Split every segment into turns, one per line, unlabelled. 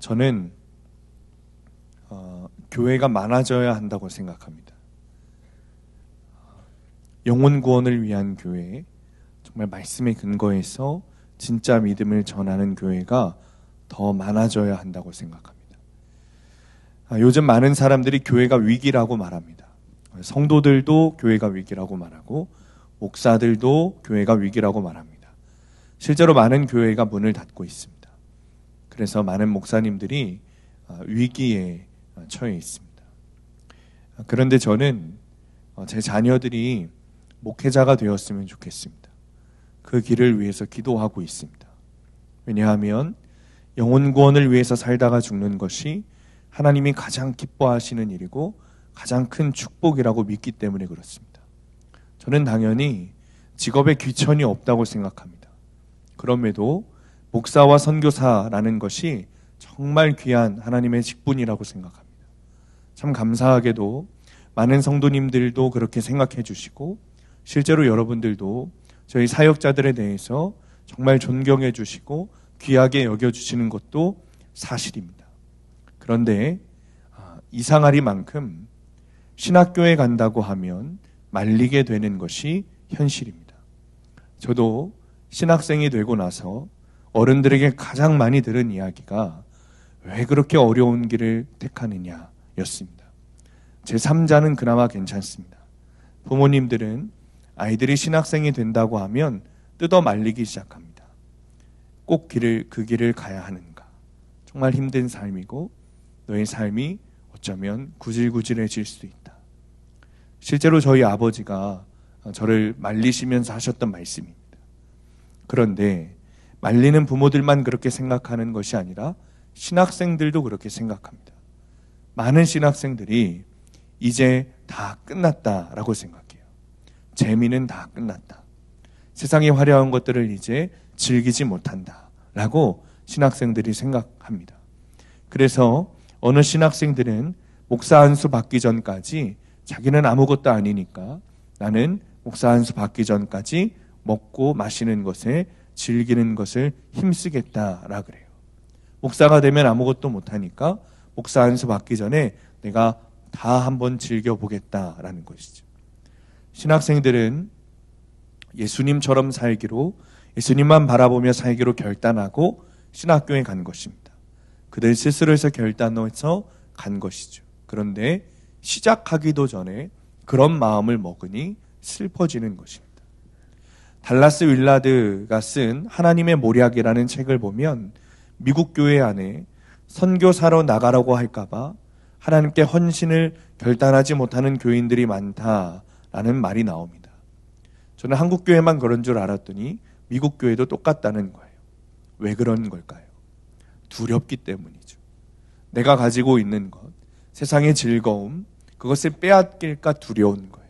저는 교회가 많아져야 한다고 생각합니다. 영혼 구원을 위한 교회, 정말 말씀에 근거해서 진짜 믿음을 전하는 교회가 더 많아져야 한다고 생각합니다. 요즘 많은 사람들이 교회가 위기라고 말합니다. 성도들도 교회가 위기라고 말하고 목사들도 교회가 위기라고 말합니다. 실제로 많은 교회가 문을 닫고 있습니다. 그래서 많은 목사님들이 위기에 처해 있습니다. 그런데 저는 제 자녀들이 목회자가 되었으면 좋겠습니다. 그 길을 위해서 기도하고 있습니다. 왜냐하면 영혼 구원을 위해서 살다가 죽는 것이 하나님이 가장 기뻐하시는 일이고 가장 큰 축복이라고 믿기 때문에 그렇습니다. 저는 당연히 직업에 귀천이 없다고 생각합니다. 그럼에도 목사와 선교사라는 것이 정말 귀한 하나님의 직분이라고 생각합니다. 참 감사하게도 많은 성도님들도 그렇게 생각해 주시고 실제로 여러분들도 저희 사역자들에 대해서 정말 존경해 주시고 귀하게 여겨주시는 것도 사실입니다. 그런데 이상하리만큼 신학교에 간다고 하면 말리게 되는 것이 현실입니다. 저도 신학생이 되고 나서 어른들에게 가장 많이 들은 이야기가 왜 그렇게 어려운 길을 택하느냐 였습니다. 제 3자는 그나마 괜찮습니다. 부모님들은 아이들이 신학생이 된다고 하면 뜯어 말리기 시작합니다. 꼭 그 길을 가야 하는가? 정말 힘든 삶이고 너의 삶이 어쩌면 구질구질해질 수도 있다. 실제로 저희 아버지가 저를 말리시면서 하셨던 말씀입니다. 그런데 말리는 부모들만 그렇게 생각하는 것이 아니라 신학생들도 그렇게 생각합니다. 많은 신학생들이 이제 다 끝났다라고 생각해요. 재미는 다 끝났다. 세상의 화려한 것들을 이제 즐기지 못한다라고 신학생들이 생각합니다. 그래서 어느 신학생들은 목사 안수 받기 전까지 자기는 아무것도 아니니까 나는 목사 안수 받기 전까지 먹고 마시는 것에 즐기는 것을 힘쓰겠다라 그래요. 목사가 되면 아무것도 못하니까 목사 안수 받기 전에 내가 다 한번 즐겨보겠다라는 것이죠. 신학생들은 예수님처럼 살기로, 예수님만 바라보며 살기로 결단하고 신학교에 간 것입니다. 그들 스스로에서 결단해서 간 것이죠. 그런데 시작하기도 전에 그런 마음을 먹으니 슬퍼지는 것입니다. 달라스 윌라드가 쓴 하나님의 모략이라는 책을 보면 미국 교회 안에 선교사로 나가라고 할까봐 하나님께 헌신을 결단하지 못하는 교인들이 많다라는 말이 나옵니다. 저는 한국 교회만 그런 줄 알았더니 미국 교회도 똑같다는 거예요. 왜 그런 걸까요? 두렵기 때문이죠. 내가 가지고 있는 것, 세상의 즐거움, 그것을 빼앗길까 두려운 거예요.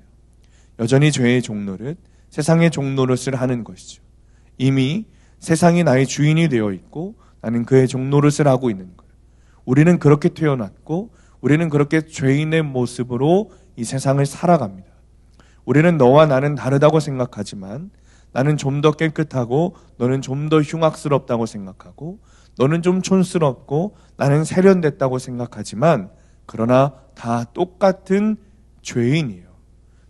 여전히 죄의 종노릇, 세상의 종노릇을 하는 것이죠. 이미 세상이 나의 주인이 되어 있고 나는 그의 종노릇을 하고 있는 거예요. 우리는 그렇게 태어났고 우리는 그렇게 죄인의 모습으로 이 세상을 살아갑니다. 우리는 너와 나는 다르다고 생각하지만 나는 좀 더 깨끗하고 너는 좀 더 흉악스럽다고 생각하고 너는 좀 촌스럽고 나는 세련됐다고 생각하지만 그러나 다 똑같은 죄인이에요.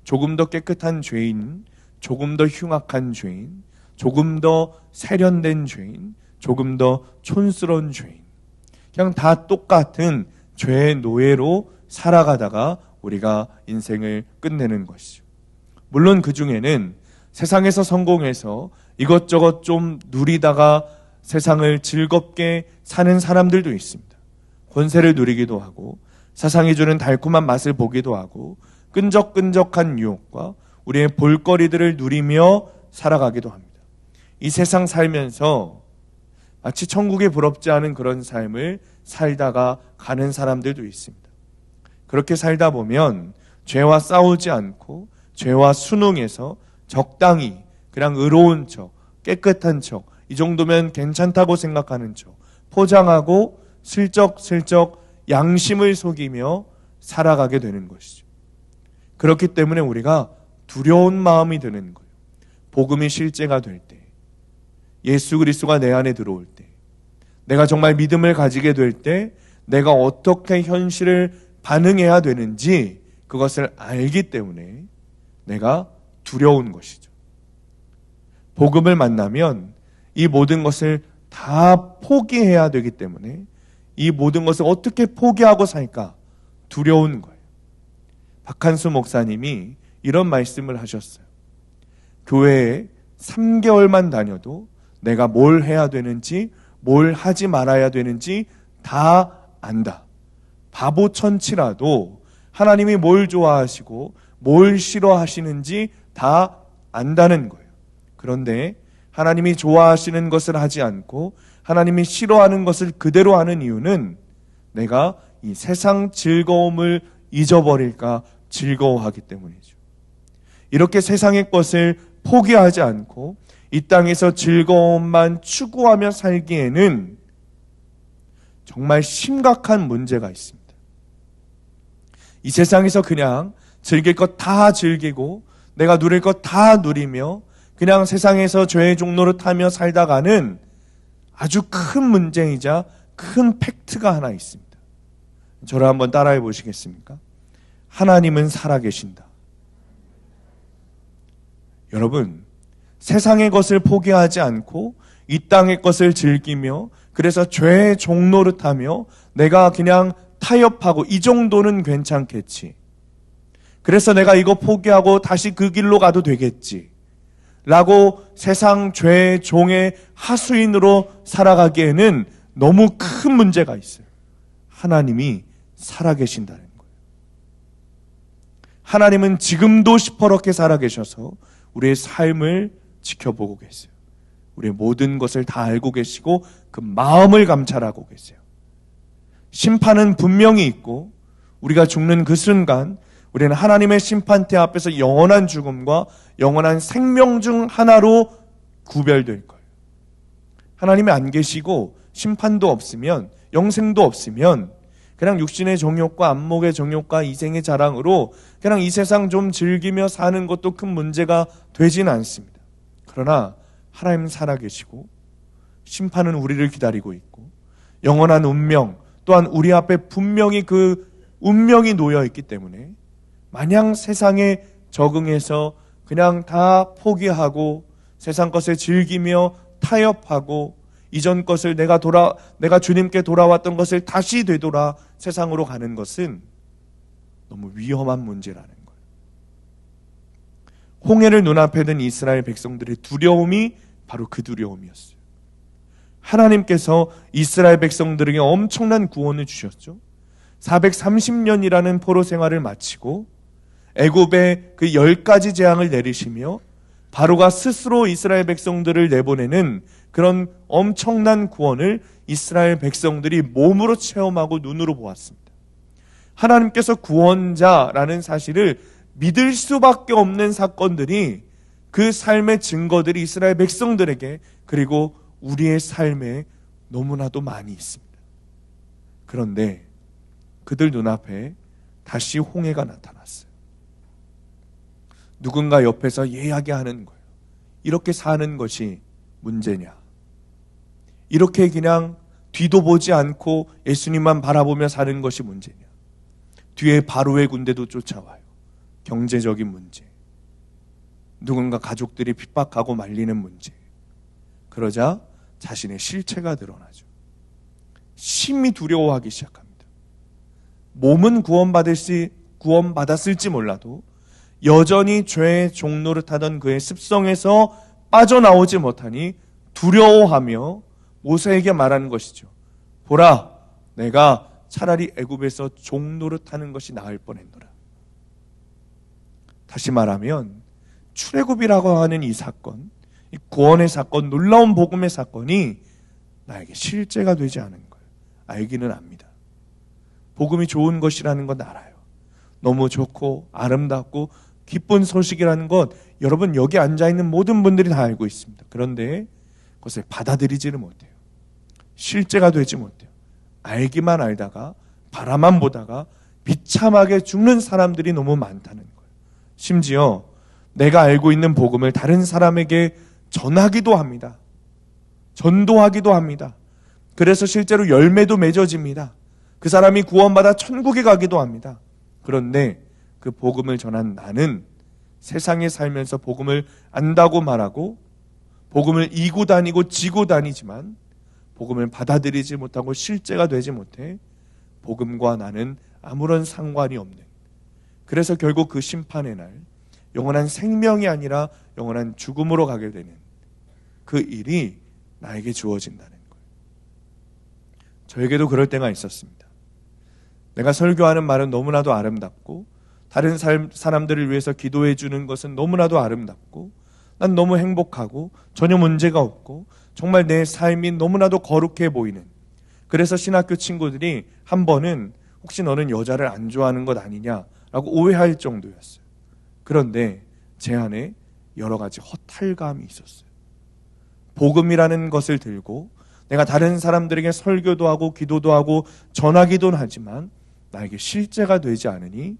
조금 더 깨끗한 죄인, 조금 더 흉악한 죄인, 조금 더 세련된 죄인, 조금 더 촌스러운 죄인. 그냥 다 똑같은 죄의 노예로 살아가다가 우리가 인생을 끝내는 것이죠. 물론 그 중에는 세상에서 성공해서 이것저것 좀 누리다가 세상을 즐겁게 사는 사람들도 있습니다. 권세를 누리기도 하고 세상이 주는 달콤한 맛을 보기도 하고 끈적끈적한 유혹과 우리의 볼거리들을 누리며 살아가기도 합니다. 이 세상 살면서 마치 천국에 부럽지 않은 그런 삶을 살다가 가는 사람들도 있습니다. 그렇게 살다 보면 죄와 싸우지 않고 죄와 순응해서 적당히 그냥 의로운 척, 깨끗한 척, 이 정도면 괜찮다고 생각하는 척 포장하고 슬쩍슬쩍 양심을 속이며 살아가게 되는 것이죠. 그렇기 때문에 우리가 두려운 마음이 드는 거예요. 복음이 실제가 될 때, 예수 그리스도가 내 안에 들어올 때, 내가 정말 믿음을 가지게 될 때 내가 어떻게 현실을 반응해야 되는지 그것을 알기 때문에 내가 두려운 것이죠. 복음을 만나면 이 모든 것을 다 포기해야 되기 때문에 이 모든 것을 어떻게 포기하고 살까 두려운 거예요. 박한수 목사님이 이런 말씀을 하셨어요. 교회에 3개월만 다녀도 내가 뭘 해야 되는지 뭘 하지 말아야 되는지 다 안다. 바보 천치라도 하나님이 뭘 좋아하시고 뭘 싫어하시는지 다 안다는 거예요. 그런데 하나님이 좋아하시는 것을 하지 않고 하나님이 싫어하는 것을 그대로 하는 이유는 내가 이 세상 즐거움을 잊어버릴까 즐거워하기 때문이죠. 이렇게 세상의 것을 포기하지 않고 이 땅에서 즐거움만 추구하며 살기에는 정말 심각한 문제가 있습니다. 이 세상에서 그냥 즐길 것 다 즐기고 내가 누릴 것 다 누리며 그냥 세상에서 죄의 종로를 타며 살다가는 아주 큰 문제이자 큰 팩트가 하나 있습니다. 저를 한번 따라해 보시겠습니까? 하나님은 살아계신다. 여러분, 세상의 것을 포기하지 않고 이 땅의 것을 즐기며 그래서 죄의 종로를 타며 내가 그냥 타협하고 이 정도는 괜찮겠지. 그래서 내가 이거 포기하고 다시 그 길로 가도 되겠지. 라고 세상 죄의 종의 하수인으로 살아가기에는 너무 큰 문제가 있어요. 하나님이 살아계신다는 거예요. 하나님은 지금도 시퍼렇게 살아계셔서 우리의 삶을 지켜보고 계세요. 우리의 모든 것을 다 알고 계시고 그 마음을 감찰하고 계세요. 심판은 분명히 있고 우리가 죽는 그 순간 우리는 하나님의 심판대 앞에서 영원한 죽음과 영원한 생명 중 하나로 구별될 거예요. 하나님이 안 계시고 심판도 없으면 영생도 없으면 그냥 육신의 정욕과 안목의 정욕과 이생의 자랑으로 그냥 이 세상 좀 즐기며 사는 것도 큰 문제가 되지는 않습니다. 그러나 하나님은 살아계시고 심판은 우리를 기다리고 있고 영원한 운명 또한 우리 앞에 분명히 그 운명이 놓여 있기 때문에 마냥 세상에 적응해서 그냥 다 포기하고 세상 것을 즐기며 타협하고 이전 것을 내가 주님께 돌아왔던 것을 다시 되돌아 세상으로 가는 것은 너무 위험한 문제라는 거예요. 홍해를 눈앞에 둔 이스라엘 백성들의 두려움이 바로 그 두려움이었어요. 하나님께서 이스라엘 백성들에게 엄청난 구원을 주셨죠. 430년이라는 포로 생활을 마치고 애굽에 그 10가지 재앙을 내리시며 바로가 스스로 이스라엘 백성들을 내보내는 그런 엄청난 구원을 이스라엘 백성들이 몸으로 체험하고 눈으로 보았습니다. 하나님께서 구원자라는 사실을 믿을 수밖에 없는 사건들이 그 삶의 증거들이 이스라엘 백성들에게 그리고 우리의 삶에 너무나도 많이 있습니다. 그런데 그들 눈앞에 다시 홍해가 나타났어요. 누군가 옆에서 이야기하는 거예요. 이렇게 사는 것이 문제냐? 이렇게 그냥 뒤도 보지 않고 예수님만 바라보며 사는 것이 문제냐? 뒤에 바로의 군대도 쫓아와요. 경제적인 문제. 누군가 가족들이 핍박하고 말리는 문제. 그러자 자신의 실체가 드러나죠. 심히 두려워하기 시작합니다. 몸은 구원받았을지 몰라도 여전히 죄의 종로를 타던 그의 습성에서 빠져나오지 못하니 두려워하며 모세에게 말하는 것이죠. 보라, 내가 차라리 애굽에서 종로를 타는 것이 나을 뻔했노라. 다시 말하면 출애굽이라고 하는 이 사건, 이 구원의 사건, 놀라운 복음의 사건이 나에게 실제가 되지 않은 거예요. 알기는 압니다. 복음이 좋은 것이라는 건 알아요. 너무 좋고 아름답고 기쁜 소식이라는 것 여러분 여기 앉아있는 모든 분들이 다 알고 있습니다. 그런데 그것을 받아들이지를 못해요. 실제가 되지 못해요. 알기만 알다가 바라만 보다가 비참하게 죽는 사람들이 너무 많다는 거예요. 심지어 내가 알고 있는 복음을 다른 사람에게 전하기도 합니다. 전도하기도 합니다. 그래서 실제로 열매도 맺어집니다. 그 사람이 구원받아 천국에 가기도 합니다. 그런데 그 복음을 전한 나는 세상에 살면서 복음을 안다고 말하고 복음을 이고 다니고 지고 다니지만 복음을 받아들이지 못하고 실제가 되지 못해 복음과 나는 아무런 상관이 없는, 그래서 결국 그 심판의 날 영원한 생명이 아니라 영원한 죽음으로 가게 되는 그 일이 나에게 주어진다는 거예요. 저에게도 그럴 때가 있었습니다. 내가 설교하는 말은 너무나도 아름답고 다른 사람들을 위해서 기도해 주는 것은 너무나도 아름답고 난 너무 행복하고 전혀 문제가 없고 정말 내 삶이 너무나도 거룩해 보이는, 그래서 신학교 친구들이 한 번은 혹시 너는 여자를 안 좋아하는 것 아니냐라고 오해할 정도였어요. 그런데 제 안에 여러 가지 허탈감이 있었어요. 복음이라는 것을 들고 내가 다른 사람들에게 설교도 하고 기도도 하고 전하기도 하지만 나에게 실제가 되지 않으니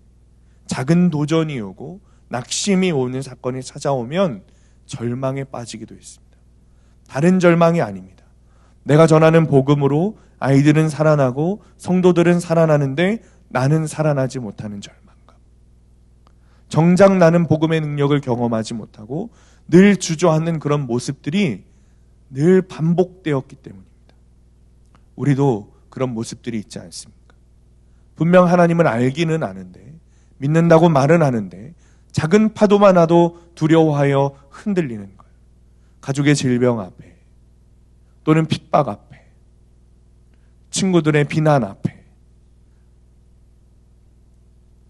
작은 도전이 오고 낙심이 오는 사건이 찾아오면 절망에 빠지기도 했습니다. 다른 절망이 아닙니다. 내가 전하는 복음으로 아이들은 살아나고 성도들은 살아나는데 나는 살아나지 못하는 절망감. 정작 나는 복음의 능력을 경험하지 못하고 늘 주저앉는 그런 모습들이 늘 반복되었기 때문입니다. 우리도 그런 모습들이 있지 않습니까? 분명 하나님을 알기는 아는데, 믿는다고 말은 하는데 작은 파도만 와도 두려워하여 흔들리는 거예요. 가족의 질병 앞에, 또는 핍박 앞에, 친구들의 비난 앞에,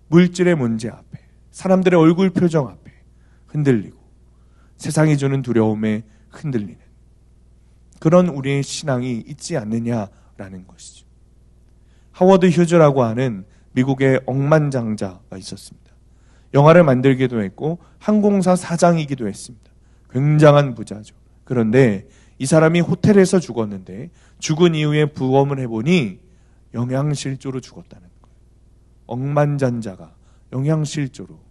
물질의 문제 앞에, 사람들의 얼굴 표정 앞에 흔들리고 세상이 주는 두려움에 흔들리는 그런 우리의 신앙이 있지 않느냐라는 것이죠. 하워드 휴즈라고 하는 미국의 억만장자가 있었습니다. 영화를 만들기도 했고 항공사 사장이기도 했습니다. 굉장한 부자죠. 그런데 이 사람이 호텔에서 죽었는데 죽은 이후에 부검을 해보니 영양실조로 죽었다는 거예요. 억만장자가 영양실조로.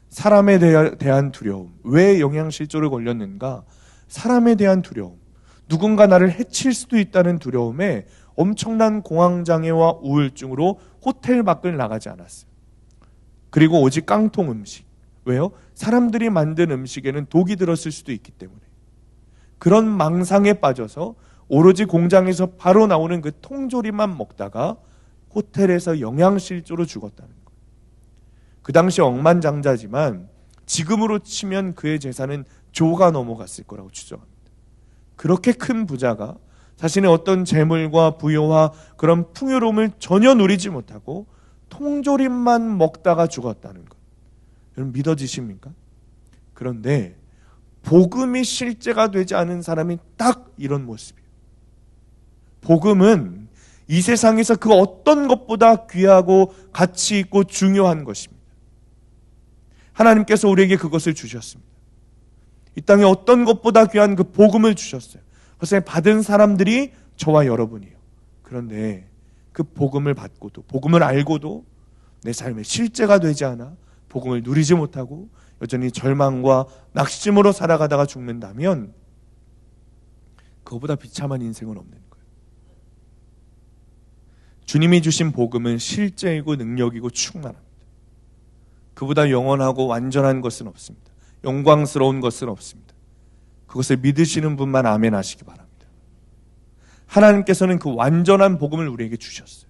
사람에 대한 두려움. 왜 영양실조를 걸렸는가? 사람에 대한 두려움. 누군가 나를 해칠 수도 있다는 두려움에 엄청난 공황장애와 우울증으로 호텔 밖을 나가지 않았어요. 그리고 오직 깡통 음식. 왜요? 사람들이 만든 음식에는 독이 들었을 수도 있기 때문에. 그런 망상에 빠져서 오로지 공장에서 바로 나오는 그 통조림만 먹다가 호텔에서 영양실조로 죽었다는 거예요. 그 당시 억만장자지만 지금으로 치면 그의 재산은 조가 넘어갔을 거라고 추정합니다. 그렇게 큰 부자가 자신의 어떤 재물과 부여와 그런 풍요로움을 전혀 누리지 못하고 통조림만 먹다가 죽었다는 것. 여러분 믿어지십니까? 그런데 복음이 실제가 되지 않은 사람이 딱 이런 모습이에요. 복음은 이 세상에서 그 어떤 것보다 귀하고 가치 있고 중요한 것입니다. 하나님께서 우리에게 그것을 주셨습니다. 이 땅에 어떤 것보다 귀한 그 복음을 주셨어요. 그것을 받은 사람들이 저와 여러분이에요. 그런데 그 복음을 받고도, 복음을 알고도 내 삶에 실제가 되지 않아 복음을 누리지 못하고 여전히 절망과 낙심으로 살아가다가 죽는다면 그거보다 비참한 인생은 없는 거예요. 주님이 주신 복음은 실제이고 능력이고 충만합니다. 그보다 영원하고 완전한 것은 없습니다. 영광스러운 것은 없습니다. 그것을 믿으시는 분만 아멘 하시기 바랍니다. 하나님께서는 그 완전한 복음을 우리에게 주셨어요.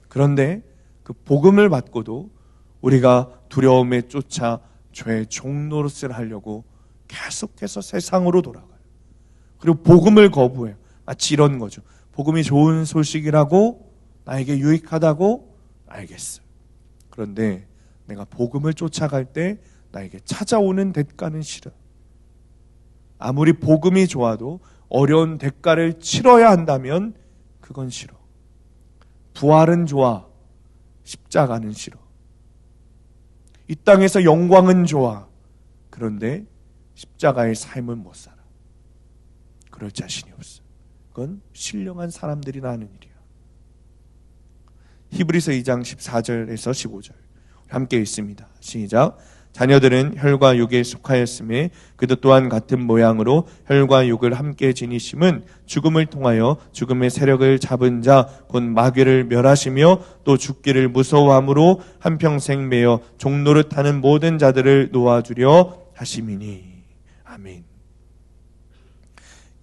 그런데 그 복음을 받고도 우리가 두려움에 쫓아 죄의 종노릇을 하려고 계속해서 세상으로 돌아가요. 그리고 복음을 거부해요. 마치 이런 거죠. 복음이 좋은 소식이라고 나에게 유익하다고 알겠어요. 그런데 내가 복음을 쫓아갈 때 나에게 찾아오는 대가는 싫어. 아무리 복음이 좋아도 어려운 대가를 치러야 한다면 그건 싫어. 부활은 좋아. 십자가는 싫어. 이 땅에서 영광은 좋아. 그런데 십자가의 삶은 못 살아. 그럴 자신이 없어. 그건 신령한 사람들이나 하는 일이야. 히브리서 2장 14절에서 15절 함께 읽습니다. 시작. 자녀들은 혈과 육에 속하였음에 그도 또한 같은 모양으로 혈과 육을 함께 지니심은 죽음을 통하여 죽음의 세력을 잡은 자 곧 마귀를 멸하시며 또 죽기를 무서워함으로 한평생 매여 종노릇하는 모든 자들을 놓아주려 하심이니. 아멘.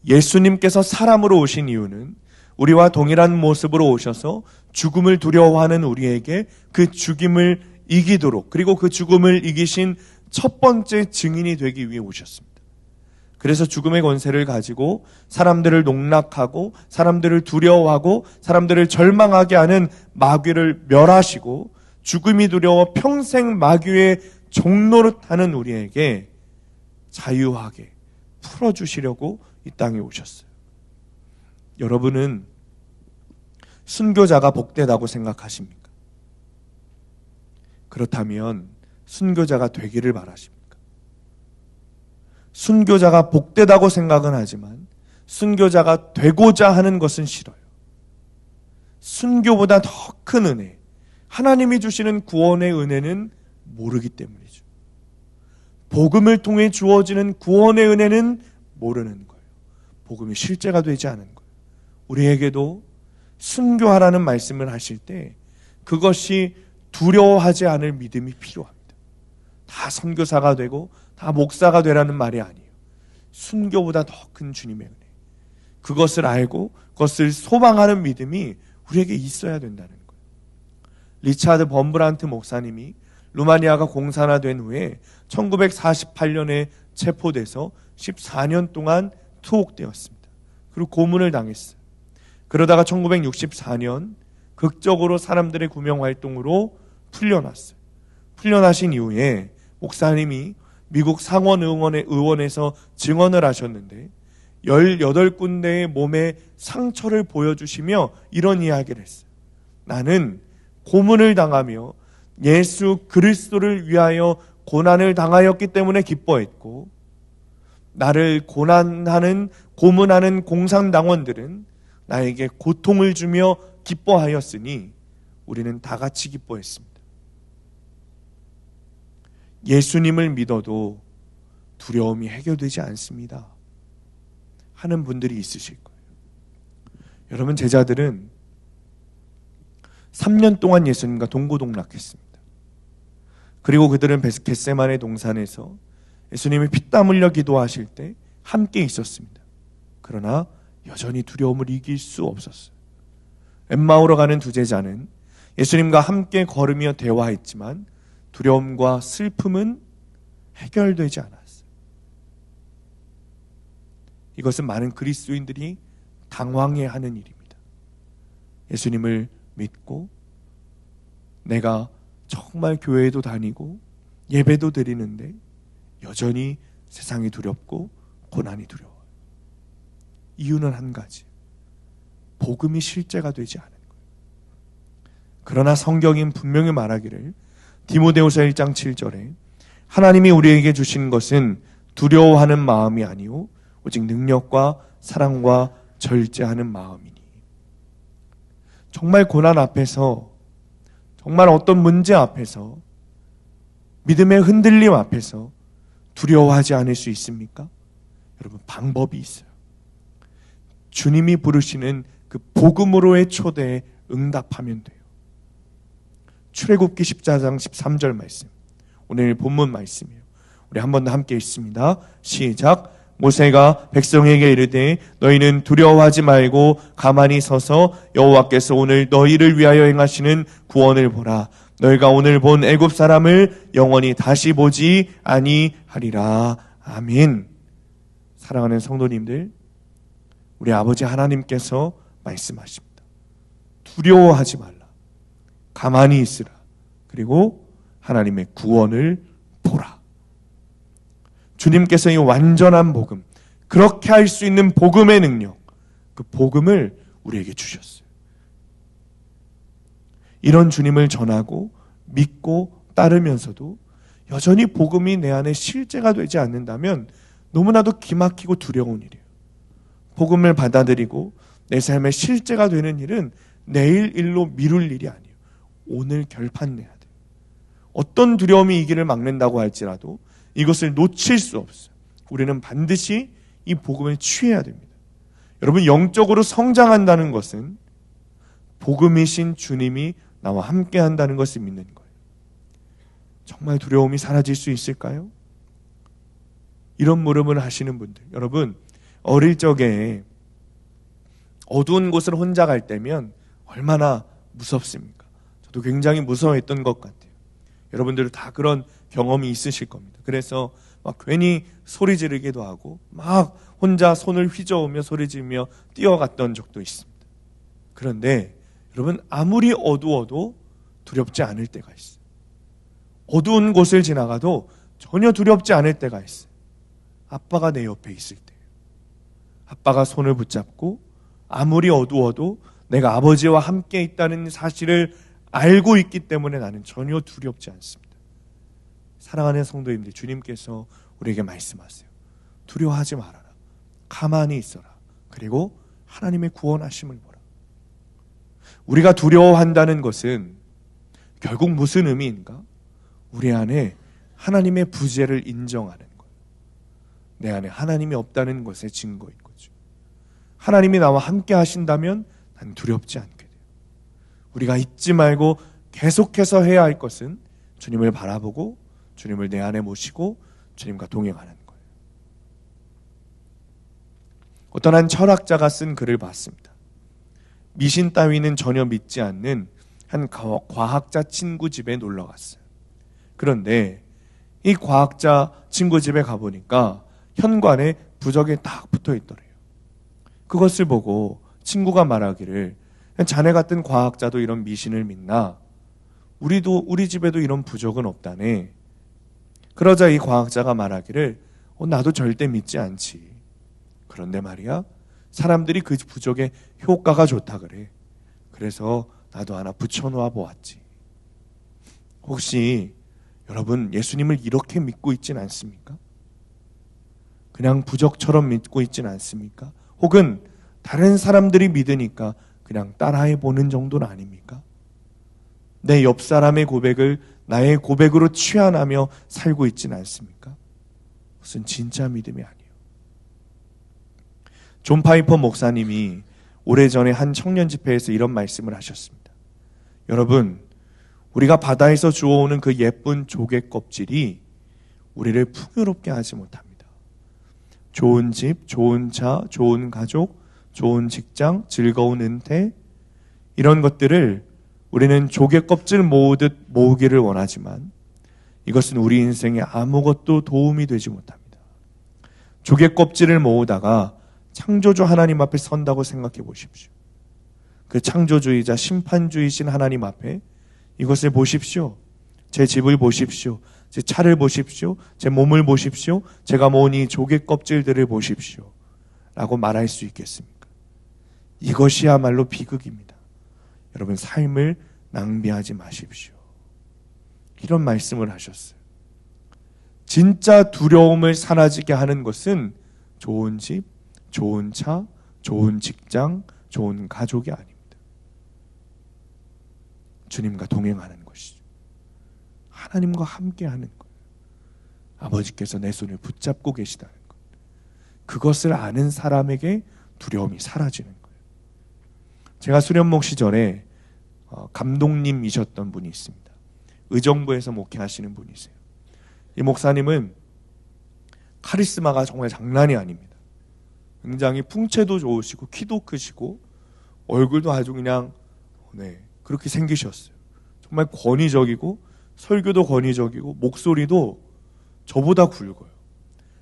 예수님께서 사람으로 오신 이유는 우리와 동일한 모습으로 오셔서 죽음을 두려워하는 우리에게 그 죽임을 이기도록, 그리고 그 죽음을 이기신 첫 번째 증인이 되기 위해 오셨습니다. 그래서 죽음의 권세를 가지고 사람들을 농락하고 사람들을 두려워하고 사람들을 절망하게 하는 마귀를 멸하시고 죽음이 두려워 평생 마귀의 종노릇하는 우리에게 자유하게 풀어주시려고 이 땅에 오셨어요. 여러분은 순교자가 복되다고 생각하십니까? 그렇다면 순교자가 되기를 바라십니까? 순교자가 복되다고 생각은 하지만 순교자가 되고자 하는 것은 싫어요. 순교보다 더 큰 은혜, 하나님이 주시는 구원의 은혜는 모르기 때문이죠. 복음을 통해 주어지는 구원의 은혜는 모르는 거예요. 복음이 실제가 되지 않은 거예요. 우리에게도 순교하라는 말씀을 하실 때 그것이 두려워하지 않을 믿음이 필요합니다. 다 선교사가 되고 다 목사가 되라는 말이 아니에요. 순교보다 더 큰 주님의 은혜, 그것을 알고 그것을 소망하는 믿음이 우리에게 있어야 된다는 거예요. 리차드 범브란트 목사님이 루마니아가 공산화된 후에 1948년에 체포돼서 14년 동안 투옥되었습니다. 그리고 고문을 당했어요. 그러다가 1964년 극적으로 사람들의 구명활동으로 풀려났어요. 풀려나신 이후에 목사님이 미국 상원의원에서 증언을 하셨는데 18군데의 몸에 상처를 보여주시며 이런 이야기를 했어요. 나는 고문을 당하며 예수 그리스도를 위하여 고난을 당하였기 때문에 기뻐했고, 나를 고문하는 공산당원들은 나에게 고통을 주며 기뻐하였으니 우리는 다 같이 기뻐했습니다. 예수님을 믿어도 두려움이 해결되지 않습니다 하는 분들이 있으실 거예요. 여러분, 제자들은 3년 동안 예수님과 동고동락했습니다. 그리고 그들은 겟세마네 동산에서 예수님이 피땀 흘려 기도하실 때 함께 있었습니다. 그러나 여전히 두려움을 이길 수 없었어요. 엠마오로 가는 두 제자는 예수님과 함께 걸으며 대화했지만 두려움과 슬픔은 해결되지 않았어요. 이것은 많은 그리스도인들이 당황해하는 일입니다. 예수님을 믿고 내가 정말 교회에도 다니고 예배도 드리는데 여전히 세상이 두렵고 고난이 두려워요. 이유는 한 가지, 복음이 실제가 되지 않은 거예요. 그러나 성경인 분명히 말하기를 디모데후서 1장 7절에 하나님이 우리에게 주신 것은 두려워하는 마음이 아니오 오직 능력과 사랑과 절제하는 마음이니. 정말 고난 앞에서, 정말 어떤 문제 앞에서, 믿음의 흔들림 앞에서 두려워하지 않을 수 있습니까? 여러분, 방법이 있어요. 주님이 부르시는 그 복음으로의 초대에 응답하면 돼요. 출애굽기 14장 13절 말씀, 오늘 본문 말씀이에요. 우리 한 번 더 함께 읽습니다. 시작. 모세가 백성에게 이르되 너희는 두려워하지 말고 가만히 서서 여호와께서 오늘 너희를 위하여 행하시는 구원을 보라. 너희가 오늘 본 애굽 사람을 영원히 다시 보지 아니하리라. 아멘. 사랑하는 성도님들, 우리 아버지 하나님께서 말씀하십니다. 두려워하지 말라. 가만히 있으라. 그리고 하나님의 구원을 보라. 주님께서 이 완전한 복음, 그렇게 할 수 있는 복음의 능력, 그 복음을 우리에게 주셨어요. 이런 주님을 전하고 믿고 따르면서도 여전히 복음이 내 안에 실제가 되지 않는다면 너무나도 기막히고 두려운 일이에요. 복음을 받아들이고 내 삶의 실제가 되는 일은 내일 일로 미룰 일이 아니에요. 오늘 결판내야 돼요. 어떤 두려움이 이 길을 막는다고 할지라도 이것을 놓칠 수 없어요. 우리는 반드시 이 복음을 취해야 됩니다. 여러분, 영적으로 성장한다는 것은 복음이신 주님이 나와 함께 한다는 것을 믿는 거예요. 정말 두려움이 사라질 수 있을까요? 이런 물음을 하시는 분들, 여러분, 어릴 적에 어두운 곳을 혼자 갈 때면 얼마나 무섭습니까? 저도 굉장히 무서워했던 것 같아요. 여러분들도 다 그런 경험이 있으실 겁니다. 그래서 막 괜히 소리 지르기도 하고 막 혼자 손을 휘저으며 소리 지르며 뛰어갔던 적도 있습니다. 그런데 여러분, 아무리 어두워도 두렵지 않을 때가 있어요. 어두운 곳을 지나가도 전혀 두렵지 않을 때가 있어요. 아빠가 내 옆에 있을 때예요. 아빠가 손을 붙잡고 아무리 어두워도 내가 아버지와 함께 있다는 사실을 알고 있기 때문에 나는 전혀 두렵지 않습니다. 사랑하는 성도님들, 주님께서 우리에게 말씀하세요. 두려워하지 말아라. 가만히 있어라. 그리고 하나님의 구원하심을 보라. 우리가 두려워한다는 것은 결국 무슨 의미인가? 우리 안에 하나님의 부재를 인정하는 거예요. 내 안에 하나님이 없다는 것의 증거인 거죠. 하나님이 나와 함께 하신다면 난 두렵지 않게 돼요. 우리가 잊지 말고 계속해서 해야 할 것은 주님을 바라보고 주님을 내 안에 모시고 주님과 동행하는 거예요. 어떤 한 철학자가 쓴 글을 봤습니다. 미신 따위는 전혀 믿지 않는 한 과학자 친구 집에 놀러 갔어요. 그런데 이 과학자 친구 집에 가보니까 현관에 부적이 딱 붙어 있더래요. 그것을 보고 친구가 말하기를, 자네 같은 과학자도 이런 미신을 믿나? 우리 집에도 이런 부적은 없다네. 그러자 이 과학자가 말하기를, 나도 절대 믿지 않지. 그런데 말이야, 사람들이 그 부적의 효과가 좋다 그래. 그래서 나도 하나 붙여놓아 보았지. 혹시 여러분, 예수님을 이렇게 믿고 있진 않습니까? 그냥 부적처럼 믿고 있진 않습니까? 혹은 다른 사람들이 믿으니까 그냥 따라해보는 정도는 아닙니까? 내 옆 사람의 고백을 나의 고백으로 취한하며 살고 있진 않습니까? 그것은 진짜 믿음이 아니에요. 존 파이퍼 목사님이 오래전에 한 청년 집회에서 이런 말씀을 하셨습니다. 여러분, 우리가 바다에서 주워오는 그 예쁜 조개 껍질이 우리를 풍요롭게 하지 못합니다. 좋은 집, 좋은 차, 좋은 가족, 좋은 직장, 즐거운 은퇴, 이런 것들을 우리는 조개 껍질 모으듯 모으기를 원하지만 이것은 우리 인생에 아무것도 도움이 되지 못합니다. 조개 껍질을 모으다가 창조주 하나님 앞에 선다고 생각해 보십시오. 그 창조주의자 심판주의신 하나님 앞에 이것을 보십시오. 제 집을 보십시오. 제 차를 보십시오. 제 몸을 보십시오. 제가 모은 이 조개 껍질들을 보십시오. 라고 말할 수 있겠습니까? 이것이야말로 비극입니다. 여러분, 삶을 낭비하지 마십시오. 이런 말씀을 하셨어요. 진짜 두려움을 사라지게 하는 것은 좋은 집, 좋은 차, 좋은 직장, 좋은 가족이 아닙니다. 주님과 동행하는 것이죠. 하나님과 함께하는 것. 아버지께서 내 손을 붙잡고 계시다는 것. 그것을 아는 사람에게 두려움이 사라지는 거예요. 제가 수련목 시절에 감독님이셨던 분이 있습니다. 의정부에서 목회하시는 분이세요. 이 목사님은 카리스마가 정말 장난이 아닙니다. 굉장히 풍채도 좋으시고 키도 크시고 얼굴도 아주 그냥 그렇게 생기셨어요. 정말 권위적이고 설교도 권위적이고 목소리도 저보다 굵어요.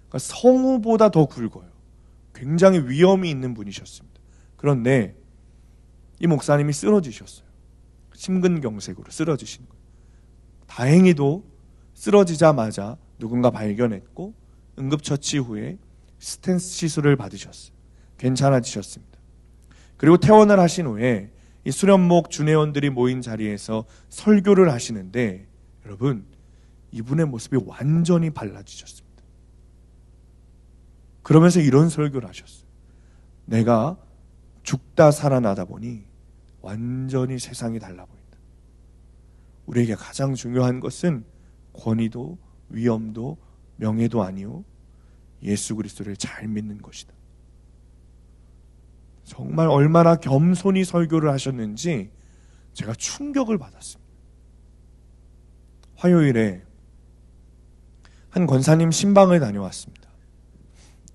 그러니까 성우보다 더 굵어요. 굉장히 위엄이 있는 분이셨습니다. 그런데 이 목사님이 쓰러지셨어요. 심근경색으로 쓰러지신 거예요. 다행히도 쓰러지자마자 누군가 발견했고 응급처치 후에 스텐스 시술을 받으셨어요. 괜찮아지셨습니다. 그리고 퇴원을 하신 후에 이 수련목 주례원들이 모인 자리에서 설교를 하시는데 여러분, 이분의 모습이 완전히 달라지셨습니다. 그러면서 이런 설교를 하셨어요. 내가 죽다 살아나다 보니 완전히 세상이 달라 보인다. 우리에게 가장 중요한 것은 권위도 위엄도 명예도 아니요 예수 그리스도를 잘 믿는 것이다. 정말 얼마나 겸손히 설교를 하셨는지 제가 충격을 받았습니다. 화요일에 한 권사님 신방을 다녀왔습니다.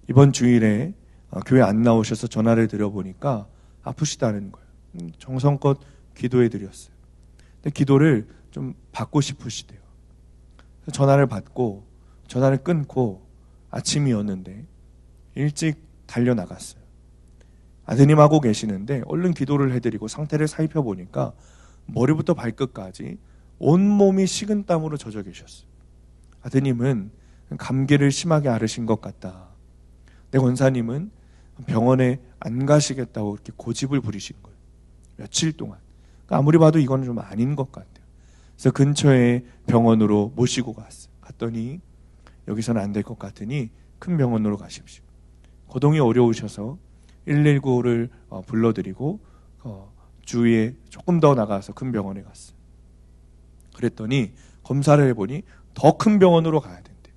이번 주일에 교회 안 나오셔서 전화를 드려보니까 아프시다는 거예요. 정성껏 기도해 드렸어요. 근데 기도를 좀 받고 싶으시대요. 전화를 받고 전화를 끊고 아침이었는데 일찍 달려나갔어요. 아드님하고 계시는데 얼른 기도를 해드리고 상태를 살펴보니까 머리부터 발끝까지 온몸이 식은땀으로 젖어 계셨어요. 아드님은 감기를 심하게 앓으신 것 같다. 내 권사님은 병원에 안 가시겠다고 이렇게 고집을 부리신 거예요. 며칠 동안. 그러니까 아무리 봐도 이건 좀 아닌 것 같아요. 그래서 근처에 병원으로 모시고 갔어요. 갔더니 여기서는 안 될 것 같으니 큰 병원으로 가십시오. 거동이 어려우셔서 119를 불러드리고 주위에 조금 더 나가서 큰 병원에 갔어요. 그랬더니 검사를 해보니 더 큰 병원으로 가야 된대요.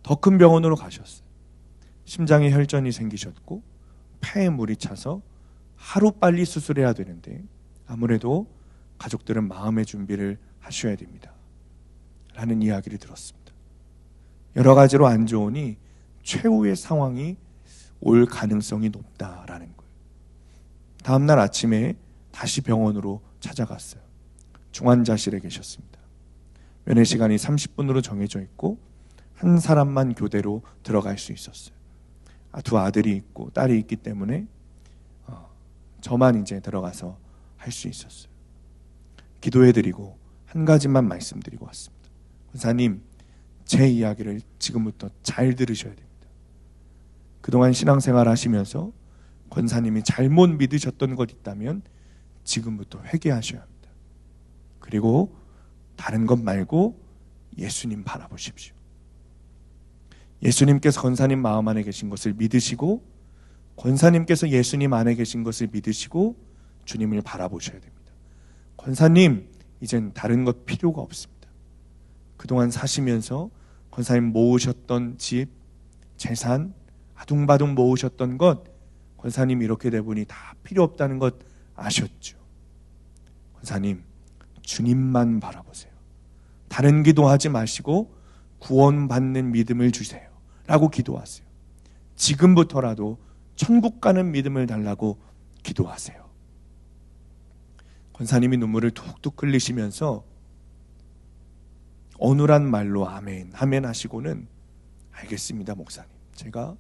더 큰 병원으로 가셨어요. 심장에 혈전이 생기셨고 폐에 물이 차서 하루빨리 수술해야 되는데 아무래도 가족들은 마음의 준비를 하셔야 됩니다. 라는 이야기를 들었습니다. 여러 가지로 안 좋으니 최후의 상황이 올 가능성이 높다라는 거예요. 다음날 아침에 다시 병원으로 찾아갔어요. 중환자실에 계셨습니다. 면회 시간이 30분으로 정해져 있고 한 사람만 교대로 들어갈 수 있었어요. 두 아들이 있고 딸이 있기 때문에 저만 이제 들어가서 할 수 있었어요. 기도해드리고 한 가지만 말씀드리고 왔습니다. 권사님, 제 이야기를 지금부터 잘 들으셔야 됩니다. 그동안 신앙생활 하시면서 권사님이 잘못 믿으셨던 것 있다면 지금부터 회개하셔야 합니다. 그리고 다른 것 말고 예수님 바라보십시오. 예수님께서 권사님 마음 안에 계신 것을 믿으시고 권사님께서 예수님 안에 계신 것을 믿으시고 주님을 바라보셔야 됩니다. 권사님, 이젠 다른 것 필요가 없습니다. 그동안 사시면서 권사님 모으셨던 집, 재산, 아둥바둥 모으셨던 것 권사님 이렇게 되보니 다 필요 없다는 것 아셨죠? 권사님, 주님만 바라보세요. 다른 기도하지 마시고 구원받는 믿음을 주세요 라고 기도하세요. 지금부터라도 천국 가는 믿음을 달라고 기도하세요. 권사님이 눈물을 툭툭 흘리시면서 어눌한 말로 아멘, 아멘 하시고는 알겠습니다 목사님, 제가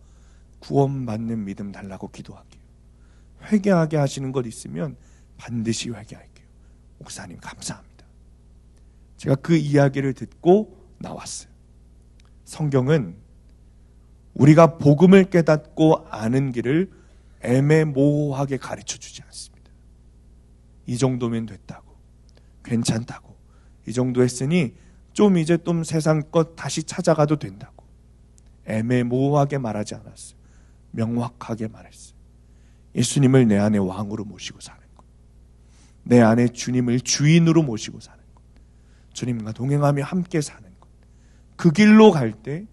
구원받는 믿음 달라고 기도할게요. 회개하게 하시는 것 있으면 반드시 회개할게요. 목사님 감사합니다. 제가 그 이야기를 듣고 나왔어요. 성경은 우리가 복음을 깨닫고 아는 길을 애매모호하게 가르쳐주지 않습니다. 이 정도면 됐다고, 괜찮다고, 이 정도 했으니 좀 이제 좀 세상 것 다시 찾아가도 된다고 애매모호하게 말하지 않았어요. 명확하게 말했어요. 예수님을 내 안에 왕으로 모시고 사는 것, 내 안에 주님을 주인으로 모시고 사는 것, 주님과 동행하며 함께 사는 것, 그 길로 갈 때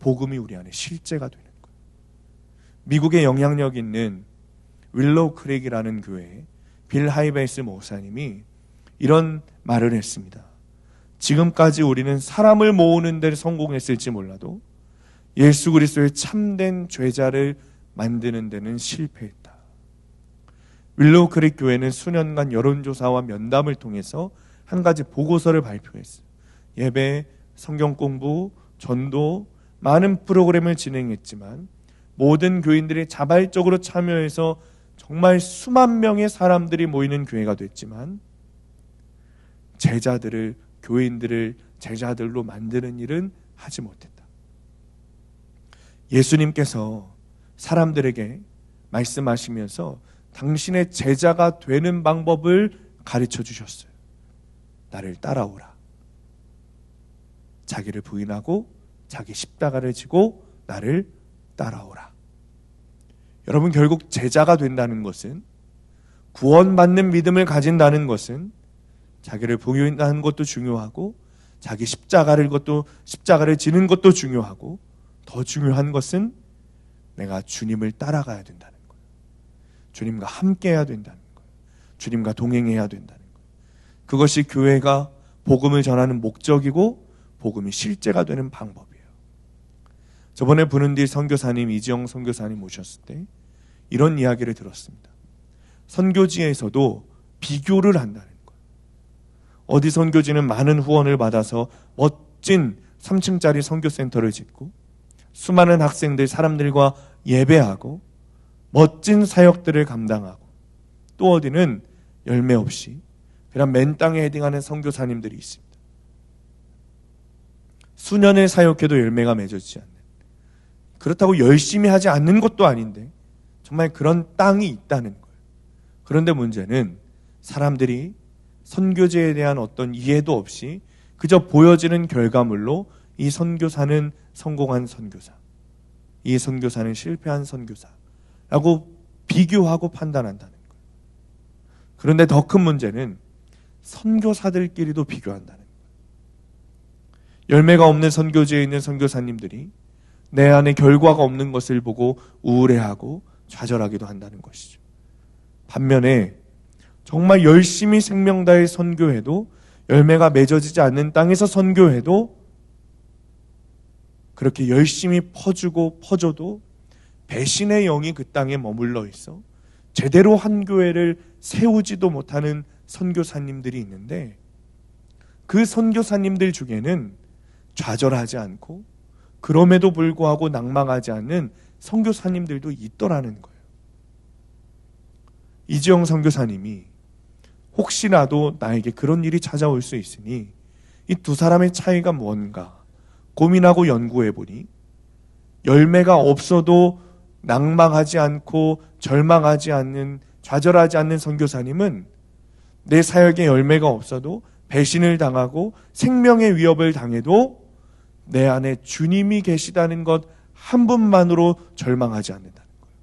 복음이 우리 안에 실제가 되는 것. 미국에 영향력 있는 윌로우 크릭이라는 교회에 빌 하이베이스 목사님이 이런 말을 했습니다. 지금까지 우리는 사람을 모으는 데 성공했을지 몰라도 예수 그리스도의 참된 죄자를 만드는 데는 실패했다. 윌로우 크릭 교회는 수년간 여론조사와 면담을 통해서 한 가지 보고서를 발표했어요. 예배, 성경 공부, 전도, 많은 프로그램을 진행했지만 모든 교인들이 자발적으로 참여해서 정말 수만 명의 사람들이 모이는 교회가 됐지만 제자들을, 교인들을 제자들로 만드는 일은 하지 못했다. 예수님께서 사람들에게 말씀하시면서 당신의 제자가 되는 방법을 가르쳐 주셨어요. 나를 따라오라. 자기를 부인하고 자기 십자가를 지고 나를 따라오라. 여러분, 결국 제자가 된다는 것은, 구원받는 믿음을 가진다는 것은 자기를 부인하는 것도 중요하고 자기 십자가를 지는 것도 중요하고 더 중요한 것은 내가 주님을 따라가야 된다는 거예요. 주님과 함께 해야 된다는 거예요. 주님과 동행해야 된다는 거예요. 그것이 교회가 복음을 전하는 목적이고 복음이 실제가 되는 방법이에요. 저번에 부른디 선교사님 이지영 선교사님 오셨을 때 이런 이야기를 들었습니다. 선교지에서도 비교를 한다는 거예요. 어디 선교지는 많은 후원을 받아서 멋진 3층짜리 선교센터를 짓고 수많은 학생들, 사람들과 예배하고 멋진 사역들을 감당하고 또 어디는 열매 없이 그냥 맨 땅에 헤딩하는 선교사님들이 있습니다. 수년을 사역해도 열매가 맺어지지 않는, 그렇다고 열심히 하지 않는 것도 아닌데 정말 그런 땅이 있다는 거예요. 그런데 문제는 사람들이 선교제에 대한 어떤 이해도 없이 그저 보여지는 결과물로 이 선교사는 성공한 선교사, 이 선교사는 실패한 선교사라고 비교하고 판단한다는 거예요. 그런데 더 큰 문제는 선교사들끼리도 비교한다는 거예요. 열매가 없는 선교지에 있는 선교사님들이 내 안에 결과가 없는 것을 보고 우울해하고 좌절하기도 한다는 것이죠. 반면에 정말 열심히 생명 다해 선교해도 열매가 맺어지지 않는 땅에서 선교해도 그렇게 열심히 퍼줘도 배신의 영이 그 땅에 머물러 있어 제대로 한 교회를 세우지도 못하는 선교사님들이 있는데 그 선교사님들 중에는 좌절하지 않고 그럼에도 불구하고 낭망하지 않는 선교사님들도 있더라는 거예요. 이지영 선교사님이 혹시라도 나에게 그런 일이 찾아올 수 있으니 이 두 사람의 차이가 뭔가 고민하고 연구해보니 열매가 없어도 낭망하지 않고 절망하지 않는, 좌절하지 않는 선교사님은 내 사역에 열매가 없어도 배신을 당하고 생명의 위협을 당해도 내 안에 주님이 계시다는 것 한 분만으로 절망하지 않는다는 거예요.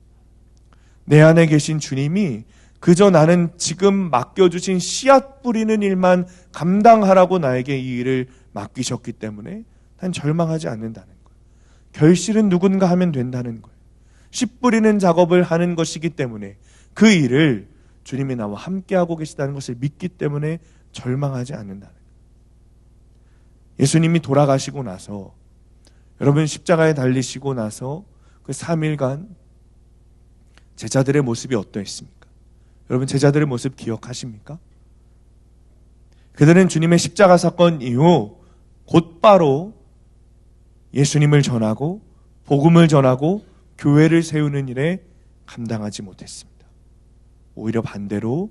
내 안에 계신 주님이 그저 나는 지금 맡겨주신 씨앗 뿌리는 일만 감당하라고 나에게 이 일을 맡기셨기 때문에 난 절망하지 않는다는 거예요. 결실은 누군가 하면 된다는 거예요. 씨 뿌리는 작업을 하는 것이기 때문에 그 일을 주님이 나와 함께하고 계시다는 것을 믿기 때문에 절망하지 않는다는 거예요. 예수님이 돌아가시고 나서 여러분 십자가에 달리시고 나서 그 3일간 제자들의 모습이 어떠했습니까? 여러분 제자들의 모습 기억하십니까? 그들은 주님의 십자가 사건 이후 곧바로 예수님을 전하고 복음을 전하고 교회를 세우는 일에 감당하지 못했습니다. 오히려 반대로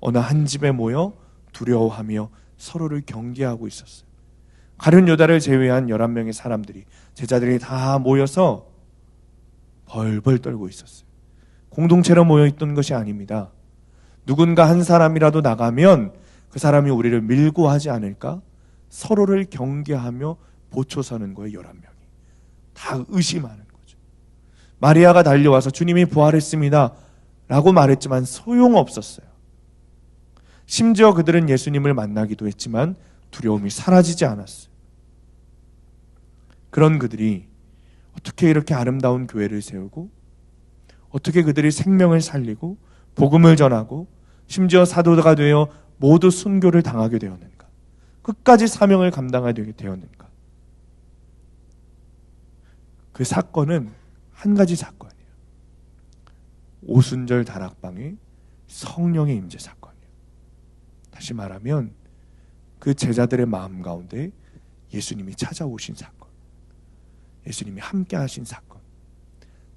어느 한 집에 모여 두려워하며 서로를 경계하고 있었어요. 가룟 유다를 제외한 11명의 사람들이, 제자들이 다 모여서 벌벌 떨고 있었어요. 공동체로 모여있던 것이 아닙니다. 누군가 한 사람이라도 나가면 그 사람이 우리를 밀고 하지 않을까? 서로를 경계하며 보초서는 거예요. 11명이. 다 의심하는 거죠. 마리아가 달려와서 주님이 부활했습니다 라고 말했지만 소용없었어요. 심지어 그들은 예수님을 만나기도 했지만 두려움이 사라지지 않았어요. 그런 그들이 어떻게 이렇게 아름다운 교회를 세우고 어떻게 그들이 생명을 살리고 복음을 전하고 심지어 사도가 되어 모두 순교를 당하게 되었는가? 끝까지 사명을 감당하게 되었는가? 그 사건은 한 가지 사건이에요. 오순절 다락방의 성령의 임재 사건이에요. 다시 말하면 그 제자들의 마음 가운데 예수님이 찾아오신 사건, 예수님이 함께 하신 사건,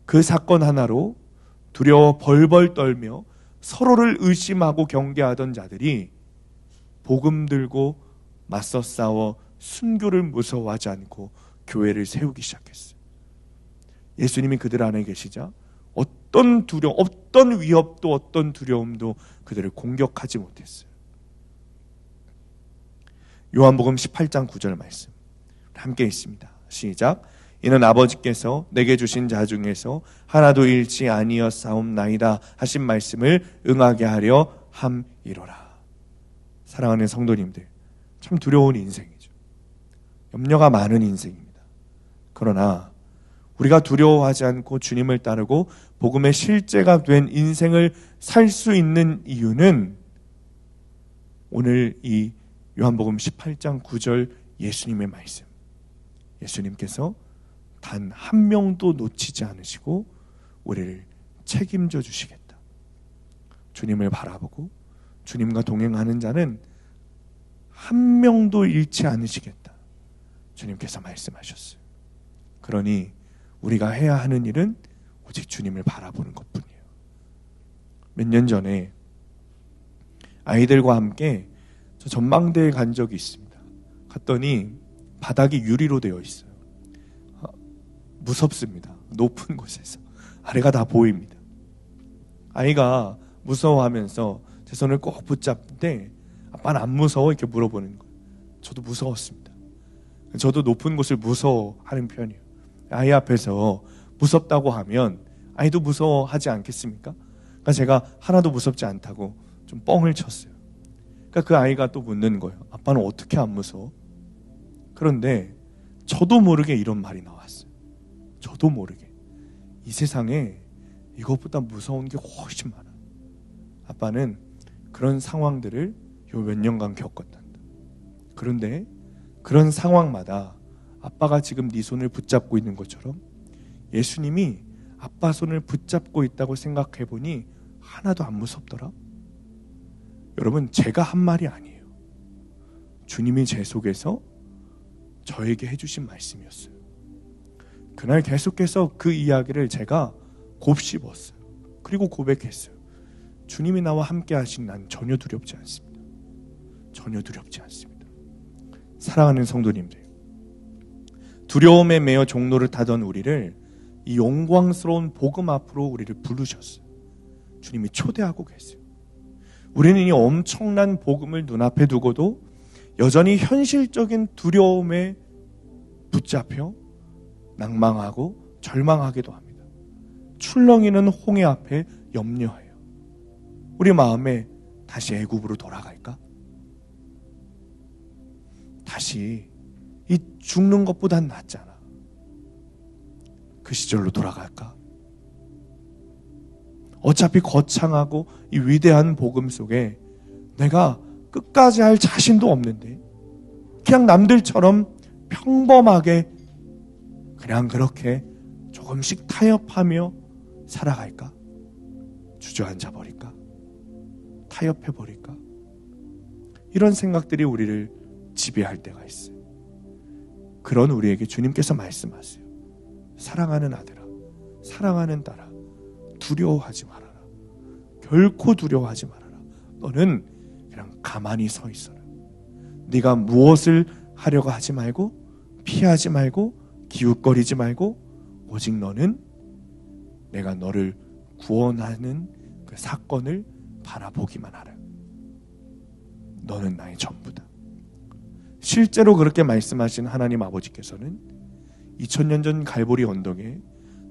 그 사건 하나로 두려워 벌벌 떨며 서로를 의심하고 경계하던 자들이 복음 들고 맞서 싸워 순교를 무서워하지 않고 교회를 세우기 시작했어요. 예수님이 그들 안에 계시자 어떤 두려움, 어떤 위협도 어떤 두려움도 그들을 공격하지 못했어요. 요한복음 18장 9절 말씀 함께 있습니다. 시작. 이는 아버지께서 내게 주신 자 중에서 하나도 잃지 아니었사옵나이다 하신 말씀을 응하게 하려 함이로라. 사랑하는 성도님들, 참 두려운 인생이죠. 염려가 많은 인생입니다. 그러나 우리가 두려워하지 않고 주님을 따르고 복음의 실제가 된 인생을 살 수 있는 이유는 오늘 이 요한복음 18장 9절 예수님의 말씀. 예수님께서 단 한 명도 놓치지 않으시고 우리를 책임져 주시겠다. 주님을 바라보고 주님과 동행하는 자는 한 명도 잃지 않으시겠다. 주님께서 말씀하셨어요. 그러니 우리가 해야 하는 일은 오직 주님을 바라보는 것뿐이에요. 몇 년 전에 아이들과 함께 저 전망대에 간 적이 있습니다. 갔더니 바닥이 유리로 되어 있어요. 무섭습니다. 높은 곳에서 아래가 다 보입니다. 아이가 무서워하면서 제 손을 꼭 붙잡는데 아빠는 안 무서워? 이렇게 물어보는 거예요. 저도 무서웠습니다. 저도 높은 곳을 무서워하는 편이에요. 아이 앞에서 무섭다고 하면 아이도 무서워하지 않겠습니까? 그러니까 제가 하나도 무섭지 않다고 좀 뻥을 쳤어요. 그러니까 그 아이가 또 묻는 거예요. 아빠는 어떻게 안 무서워? 그런데 저도 모르게 이런 말이 나왔어요. 저도 모르게. 이 세상에 이것보다 무서운 게 훨씬 많아. 아빠는 그런 상황들을 요 몇 년간 겪었단다. 그런데 그런 상황마다 아빠가 지금 네 손을 붙잡고 있는 것처럼 예수님이 아빠 손을 붙잡고 있다고 생각해 보니 하나도 안 무섭더라. 여러분, 제가 한 말이 아니에요. 주님이 제 속에서 저에게 해주신 말씀이었어요. 그날 계속해서 그 이야기를 제가 곱씹었어요. 그리고 고백했어요. 주님이 나와 함께 하신 난 전혀 두렵지 않습니다. 전혀 두렵지 않습니다. 사랑하는 성도님들, 두려움에 매여 종로를 타던 우리를 이 영광스러운 복음 앞으로 우리를 부르셨어요. 주님이 초대하고 계세요. 우리는 이 엄청난 복음을 눈앞에 두고도 여전히 현실적인 두려움에 붙잡혀 낭망하고 절망하기도 합니다. 출렁이는 홍해 앞에 염려해요. 우리 마음에 다시 애굽으로 돌아갈까? 다시 이 죽는 것보단 낫잖아. 그 시절로 돌아갈까? 어차피 거창하고 이 위대한 복음 속에 내가 끝까지 할 자신도 없는데 그냥 남들처럼 평범하게 그냥 그렇게 조금씩 타협하며 살아갈까? 주저앉아 버릴까? 타협해 버릴까? 이런 생각들이 우리를 지배할 때가 있어요. 그런 우리에게 주님께서 말씀하세요. 사랑하는 아들아, 사랑하는 딸아, 두려워하지 말아라. 결코 두려워하지 말아라. 너는 그냥 가만히 서 있어라. 네가 무엇을 하려고 하지 말고, 피하지 말고, 기웃거리지 말고, 오직 너는 내가 너를 구원하는 그 사건을 바라보기만 하라. 너는 나의 전부다. 실제로 그렇게 말씀하신 하나님 아버지께서는 2000년 전 갈보리 언덕에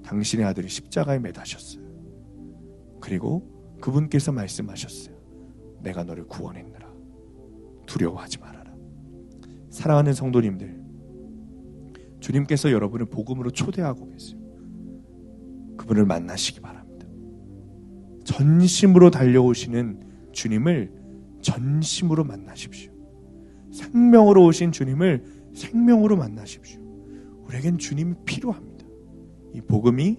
당신의 아들이 십자가에 매다셨어요. 그리고 그분께서 말씀하셨어요. 내가 너를 구원했느라. 두려워하지 말아라. 사랑하는 성도님들, 주님께서 여러분을 복음으로 초대하고 계세요. 그분을 만나시기 바랍니다. 전심으로 달려오시는 주님을 전심으로 만나십시오. 생명으로 오신 주님을 생명으로 만나십시오. 우리에겐 주님이 필요합니다. 이 복음이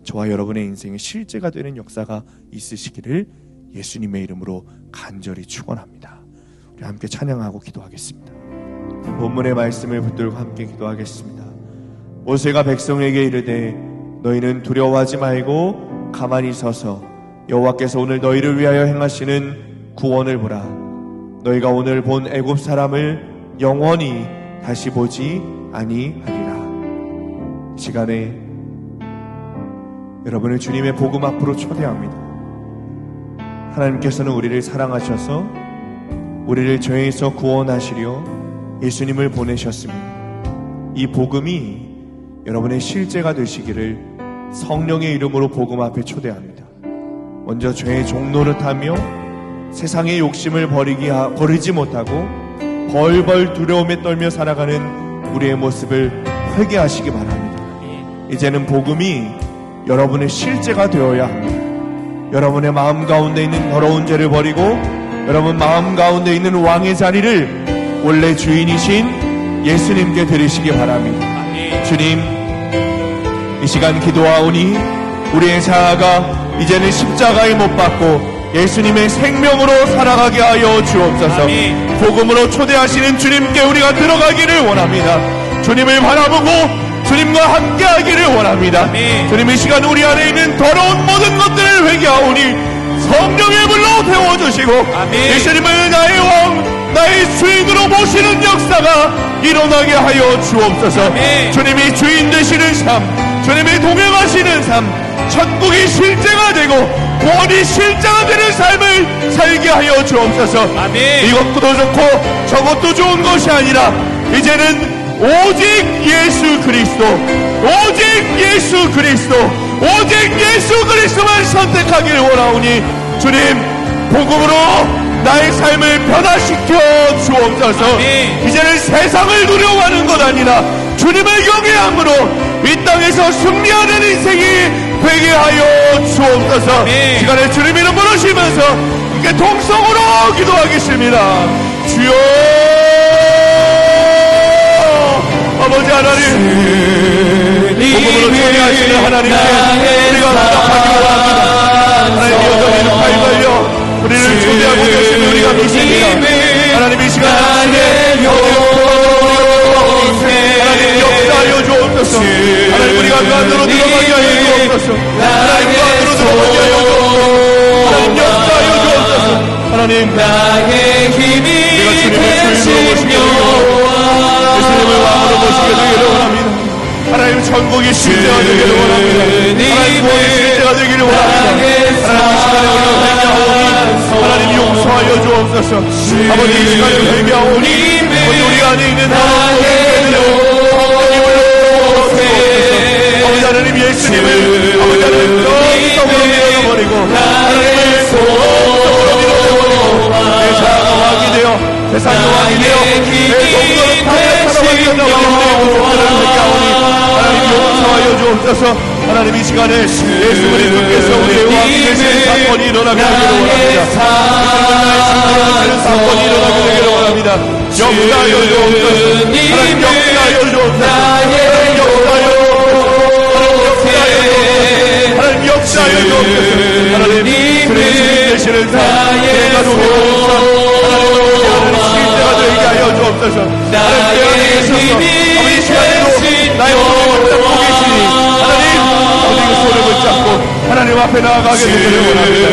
저와 여러분의 인생의 실제가 되는 역사가 있으시기를 예수님의 이름으로 간절히 축원합니다. 우리 함께 찬양하고 기도하겠습니다. 본문의 말씀을 붙들고 함께 기도하겠습니다. 모세가 백성에게 이르되 너희는 두려워하지 말고 가만히 서서 여호와께서 오늘 너희를 위하여 행하시는 구원을 보라. 너희가 오늘 본 애굽 사람을 영원히 다시 보지 아니하리라. 시간에 여러분을 주님의 복음 앞으로 초대합니다. 하나님께서는 우리를 사랑하셔서 우리를 죄에서 구원하시려 예수님을 보내셨습니다. 이 복음이 여러분의 실제가 되시기를 성령의 이름으로 복음 앞에 초대합니다. 먼저 죄의 종노릇하며 세상의 욕심을 버리지 못하고 벌벌 두려움에 떨며 살아가는 우리의 모습을 회개하시기 바랍니다. 이제는 복음이 여러분의 실제가 되어야 합니다. 여러분의 마음 가운데 있는 더러운 죄를 버리고 여러분 마음 가운데 있는 왕의 자리를 원래 주인이신 예수님께 드리시기 바랍니다. 주님, 이 시간 기도하오니 우리의 자아가 이제는 십자가에 못 박고 예수님의 생명으로 살아가게 하여 주옵소서. 복음으로 초대하시는 주님께 우리가 들어가기를 원합니다. 주님을 바라보고 주님과 함께 하기를 원합니다. 주님, 이 시간 우리 안에 있는 더러운 모든 것들을 회개하오니 성령의 불로 태워주시고 예수님을 나의 왕, 나의 주인으로 모시는 역사가 일어나게 하여 주옵소서. 주님이 주인 되시는 삶, 주님이 동행하시는 삶, 천국이 실제가 되고 구원이 실제가 되는 삶을 살게 하여 주옵소서. 이것도 좋고 저것도 좋은 것이 아니라 이제는 오직 예수 그리스도, 오직 예수 그리스도, 오직 예수 그리스도만 선택하기를 원하오니 주님, 복음으로 나의 삶을 변화시켜 주옵소서. 이제는 세상을 두려워하는 것 아니라 주님을 경외함으로 이 땅에서 승리하는 인생이 되게 하여 주옵소서. 시간에 주님 이름 부르시면서 이렇게 동성으로 기도하겠습니다. 주여, 아버지 하나님, 복음으로 초대하시는 하나님께 우리가 부탁하기 원합니다. 하나님, 여전히 팔 걸려 우리를 초대하고 계시는 우리가 믿습니다. 하나님, 이 시간 하나님 역사하여 주옵소서. 하나님, 우리가 그 안으로 들어가게 하여 주옵소서. 하나님, 그 안으로 들어가게 하여 주옵소서. 하나님, 역사하여 주옵소서. 하나님, 나의 힘이 되신 여호와, 예수님을 왕으로 모시게 되기를 원합니다. 하나님, 천국이 실제가 되기를 원합니다. 하나님, 구원이 실제가 되기를 원합니다. 하나님, 이 시간에 우리가 회개하오니 하나님 용서하여 주옵소서. 아버지, 이 시간에 회개하오니 아버지, 우리 안에 있는 하나님을 아버지 하나님, 예수님을 아버지 하나님 성성으로 밀어버리고 하나님을 성성으로 밀어버리고 내 자아가 왕이 되어 세상이 왕이 되어 내 동료를 살아가기 나와 하나님 용서하여 주옵소서. 하나님, 이 시간에 예수 그리스도께서 우리의 왕이 되시는 사건이 일어나게 되기를 원합니다. 사건이 일어나게 되기를 원합니다. 역사하여 주옵소서. 하나님, 역사하여 주옵소서. 하나님, 역사하여 하나님, 역사하여 주옵소서. 하나님, 주님 되시는 삶, 내가 노래하는 삶, 하나님, 실제가 되게 하여 주옵소서. 하나님, 내 안에 계셔서 아버지, 이 시간에도 나의 손을 붙잡고 계시니 하나님, 아버지, 그 손을 붙잡고 하나님 앞에 나아가게 되기를 원합니다.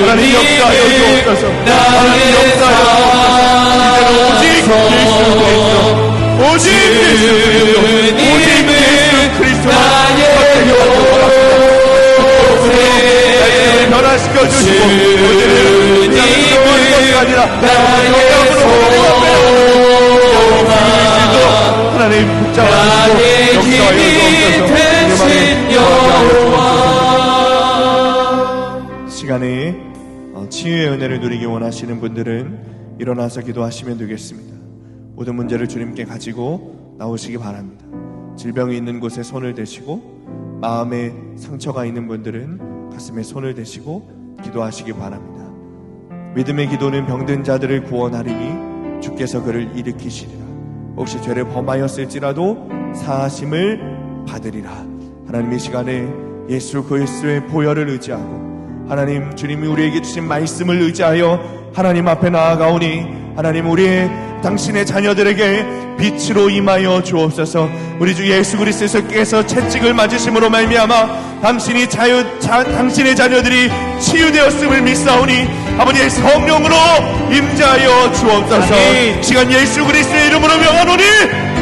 하나님, 역사하여 주옵소서. 하나님, 역사하여 주옵소서. 이제는 오직 예수 그리스도, 오직 예수 그리스도만 선택하여 주옵소서. 변화시켜 주시고 우리를 두려워하는 것이 아니라 하나님 붙잡아주시고 역사하여 주옵소서. 시간에 치유의 은혜를 누리기 원하시는 분들은 일어나서 기도하시면 되겠습니다. 모든 문제를 주님께 가지고 나오시기 바랍니다. 질병이 있는 곳에 손을 대시고 마음에 상처가 있는 분들은 가슴에 손을 대시고 기도하시기 바랍니다. 믿음의 기도는 병든 자들을 구원하리니 주께서 그를 일으키시리라. 혹시 죄를 범하였을지라도 사하심을 받으리라. 하나님, 이 시간에 예수 그리스도의 보혈을 의지하고 하나님, 주님이 우리에게 주신 말씀을 의지하여 하나님 앞에 나아가오니 하나님, 우리의 당신의 자녀들에게 빛으로 임하여 주옵소서. 우리 주 예수 그리스도께서 채찍을 맞으심으로 말미암아 당신의 자녀들이 치유되었음을 믿사오니 아버지의 성령으로 임재하여 주옵소서. 시간 예수 그리스도의 이름으로 명하노니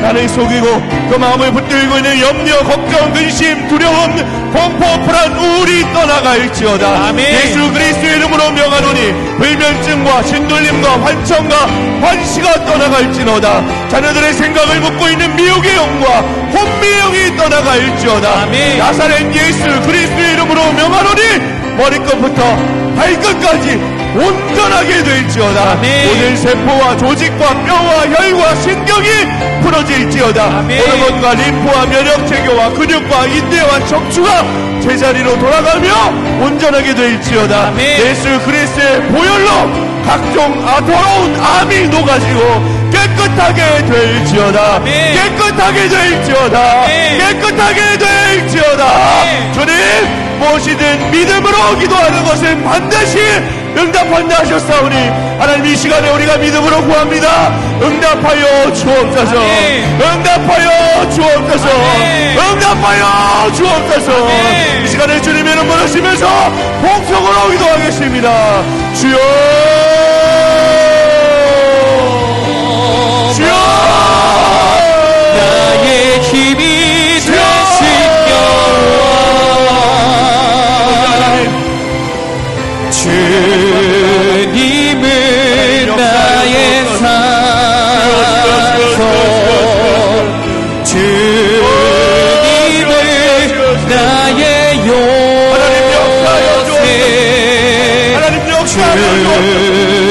나를 속이고 그 마음을 붙들고 있는 염려, 걱정, 근심, 두려움, 공포, 불안, 우울이 떠나갈지어다. 예수 그리스도의 이름으로 명하노니 불면증과 진돌림과 환청과 환시가 떠나갈지어다. 자녀들의 생각을 묻고 있는 미혹의 영과 혼미의 영이 떠나갈지어다. 나사렛 예수 그리스도의 이름으로 명하노니 머리끝부터 발끝까지 온전하게 될지어다.
아멘.
오늘 세포와 조직과 뼈와 혈과 신경이 풀어질지어다.
아멘.
호르몬과 림프와 면역 체계와 근육과 인대와 척추가 제자리로 돌아가며 온전하게 될지어다.
아멘.
예수 그리스도의 보혈로 각종 더러운 암이 녹아지고 깨끗하게 될지어다.
아멘.
깨끗하게 될지어다.
아멘.
깨끗하게 될지어다.
아멘.
주님, 무엇이든 믿음으로 기도하는 것은 반드시 응답한다 하셨사오니 하나님 이 시간에 우리가 믿음으로 구합니다. 응답하여 주옵소서.
아멘.
응답하여 주옵소서.
아멘.
응답하여 주옵소서.
아멘.
이 시간에 주님의 이름 부르시면서 봉송으로 기도하겠습니다. 주여, 주여,
나의 힘이 되신 여호와 주님은 나의 산소 주님은 나의 요새
하나님 역사하여 주옵소서.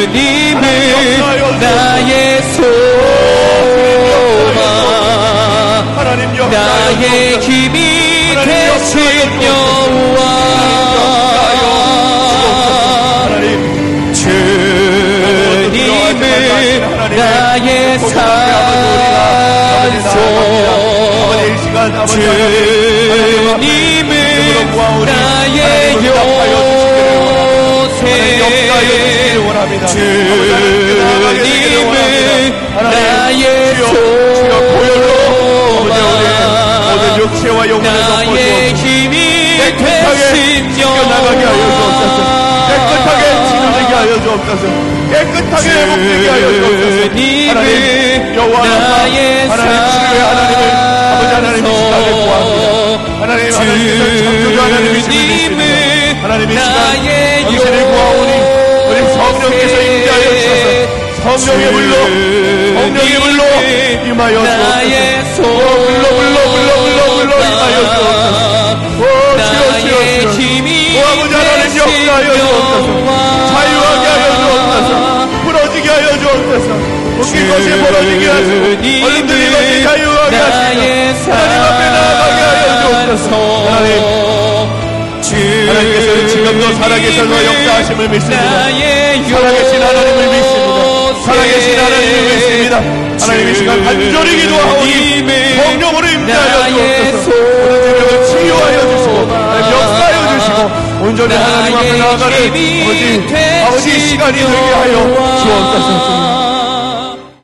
주님은 나의 소망
하나님 역사하여
나의
주옵소서.
힘이 되신 여호와 주님은 나의 산소 주님은 나의 요새 주님은 나의 소망 나의 힘이 되신
나가게 하여 주옵소서. 깨끗하게 지나가게 하여 주옵소서. 깨끗하게 회복되게 하여 주옵소서. 하나님 여호와
나의
하나님 치료의 하나님을 아버지 하나님 이 시간에 구합니다. 하나님 하나님께서 창조주 하나님이심을 믿습니다. 하나님 이 시간 당신을 구하오니 우리 성령께서 임재하여 주셔서 성령의 물로 임하여 주옵소서. 물로 임하여 주옵소서. 오 주여 오 아버지 하나님 역사하여 주옵소서. 자유하게 하여 주옵소서. 부러지게 하여 주옵소서. 웃긴 것이 벌어지게 하시고 얼른들린 것이 자유하게 하시고 하나님 앞에 나아가게 하여 주옵소서. 하나님께서 지금도 살아계셔서 역사하심을 믿습니다. 살아계신 하나님을 믿습니다. 살아계신 하나님을 믿습니다. 하나님 이 시간 간절히 기도하오니 성령으로 임재하여 주옵소서. 모든 질병을 치유하여 주시고 역사하여 주시고 온전히 하나님 앞에 나아가는 아버지 이 시간이 되게 하여 주옵소서.